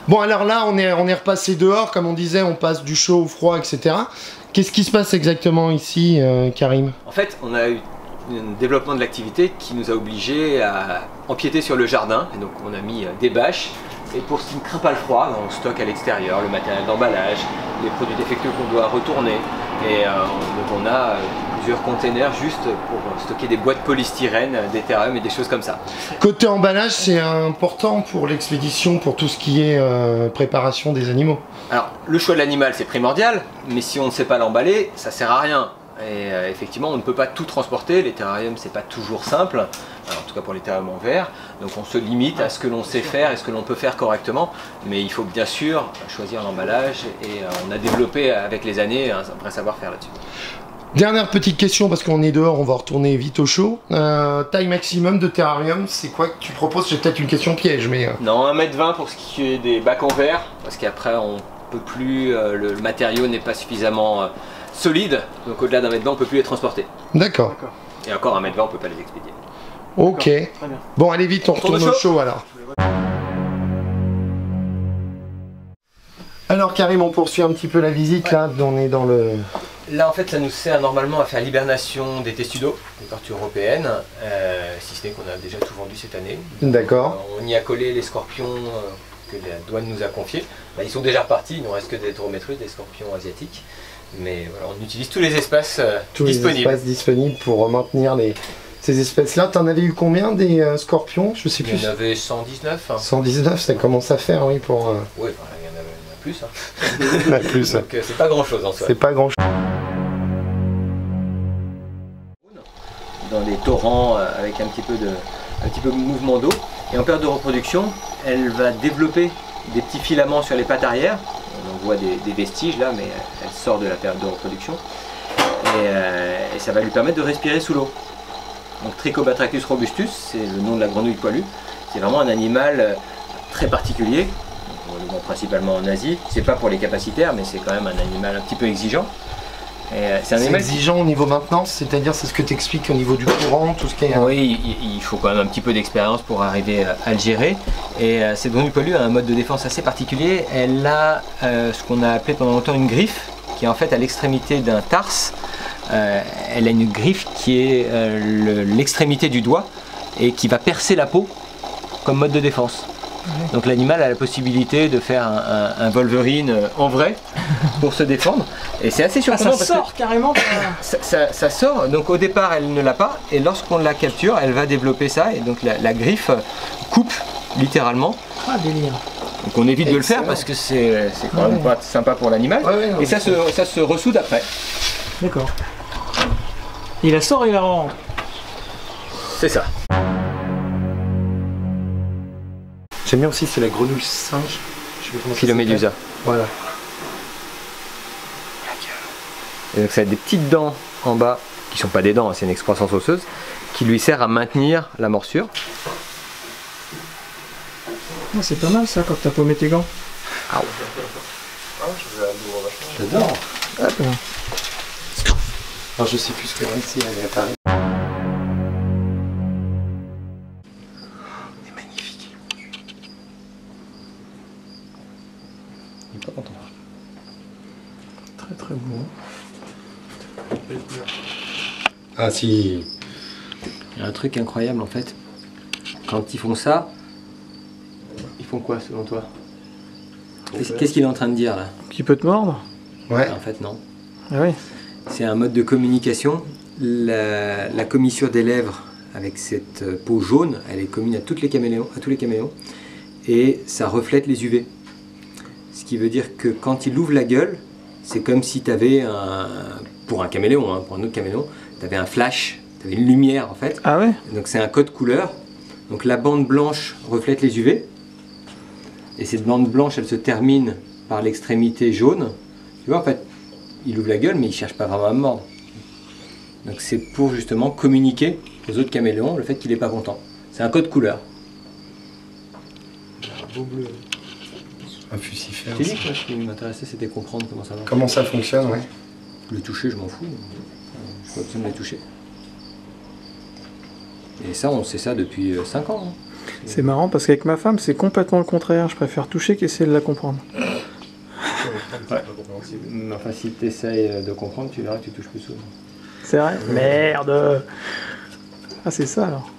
Bon, alors là, on est repassé dehors, comme on disait, on passe du chaud au froid, etc. Qu'est-ce qui se passe exactement ici, Karim? En fait, on a eu un développement de l'activité qui nous a obligés à empiéter sur le jardin. Et donc, on a mis des bâches. Et pour ce qui ne craint pas le froid, on stocke à l'extérieur le matériel d'emballage, les produits défectueux qu'on doit retourner. Et donc on a plusieurs containers juste pour stocker des boîtes polystyrène, des terrariums et des choses comme ça. Côté emballage, c'est important pour l'expédition, pour tout ce qui est préparation des animaux. Alors, le choix de l'animal, c'est primordial, mais si on ne sait pas l'emballer, ça sert à rien. Et effectivement, on ne peut pas tout transporter, les terrariums, c'est pas toujours simple, alors, en tout cas pour les terrariums en verre. Donc on se limite à ce que l'on sait faire et ce que l'on peut faire correctement, mais il faut bien sûr choisir l'emballage et on a développé avec les années un vrai savoir-faire là-dessus. Dernière petite question, parce qu'on est dehors, on va retourner vite au chaud. Taille maximum de terrarium, c'est quoi que tu proposes? C'est peut-être une question piège, mais... Non, 1,20 m pour ce qui est des bacs en verre, parce qu'après on peut plus, le matériau n'est pas suffisamment solide, donc au-delà d'1,20 m on peut plus les transporter. D'accord. Et encore 1,20 m on peut pas les expédier. Ok. Bon, allez vite, on retourne au chaud alors. Alors Karim, on poursuit un petit peu la visite, là, on est dans le... Là en fait ça nous sert normalement à faire l'hibernation des testudos, des tortues européennes, si ce n'est qu'on a déjà tout vendu cette année. D'accord. On y a collé les scorpions que la douane nous a confiés. Là, ils sont déjà repartis, il ne nous reste que des taurométrus, des scorpions asiatiques. Mais voilà, on utilise tous les espaces disponibles. Les espaces disponibles pour maintenir ces espèces-là. T'en avais eu combien des scorpions? Je sais plus. Il y en avait 119. 119, ça commence à faire, oui, pour... Oui, enfin, il y en a plus. Hein. Il y en a plus. Donc c'est pas grand-chose en soi. C'est pas grand-chose. Dans des torrents avec un petit peu de mouvement d'eau. Et en période de reproduction, elle va développer des petits filaments sur les pattes arrière. On voit des vestiges là, mais elle sort de la période de reproduction. Et ça va lui permettre de respirer sous l'eau. Donc Trichobatrachus robustus, c'est le nom de la grenouille poilue. C'est vraiment un animal très particulier. On le voit principalement en Asie. C'est pas pour les capacitaires, mais c'est quand même un animal un petit peu exigeant. C'est exigeant au niveau maintenance, c'est-à-dire c'est ce que tu expliques au niveau du courant, tout ce qui est... Oui, il faut quand même un petit peu d'expérience pour arriver à le gérer. Et cette grenouille poilue a un mode de défense assez particulier. Elle a ce qu'on a appelé pendant longtemps une griffe, qui est en fait à l'extrémité d'un tarse. Elle a une griffe qui est l'extrémité du doigt et qui va percer la peau comme mode de défense. Donc l'animal a la possibilité de faire un Wolverine en vrai pour se défendre. Et c'est assez surprenant ça sort carrément. Ça sort, donc au départ elle ne l'a pas, et lorsqu'on la capture, elle va développer ça, et donc la griffe coupe littéralement. Ah, délire. Donc on évite de le faire parce que c'est quand même pas sympa pour l'animal, et ça se ressoude après. D'accord. Il la sort et il la rentre. C'est ça. J'aime bien aussi, c'est la grenouille singe. Philomédusa. Voilà. Et donc ça a des petites dents en bas, qui ne sont pas des dents, c'est une excroissance osseuse, qui lui sert à maintenir la morsure. Oh, c'est pas mal ça quand t'as paumé tes gants. Ah ouais. J'adore. Hop. Alors je sais plus ce que c'est, elle est à Paris. Il est magnifique. Il est pas content. Très très beau. Ah si. Il y a un truc incroyable en fait. Quand ils font ça, ils font quoi selon toi? Qu'est-ce qu'il est en train de dire là? Qui peut te mordre? Ouais. En fait non. Ah oui. C'est un mode de communication. La commissure des lèvres avec cette peau jaune, elle est commune à tous les caméléons, et ça reflète les UV. Ce qui veut dire que quand il ouvre la gueule, c'est comme si tu avais pour un caméléon, hein, pour un autre caméléon, tu avais un flash, tu avais une lumière en fait. Ah ouais. Donc c'est un code couleur. Donc la bande blanche reflète les UV. Et cette bande blanche, elle se termine par l'extrémité jaune. Tu vois, en fait, il ouvre la gueule, mais il ne cherche pas vraiment à me mordre. Donc c'est pour justement communiquer aux autres caméléons le fait qu'il n'est pas content. C'est un code couleur. Un beau bleu. Un fucifère. J'ai dit que moi, ce qui m'intéressait, c'était comprendre comment ça marche. Comment ça fonctionne, ouais. Le toucher, je m'en fous. Je n'ai pas besoin de les toucher. Et ça, on sait ça depuis 5 ans. Hein. C'est marrant parce qu'avec ma femme, c'est complètement le contraire. Je préfère toucher qu'essayer de la comprendre. Ouais. Enfin, si tu essayes de comprendre, tu verras que tu touches plus souvent. C'est vrai? Merde! Ah, c'est ça alors.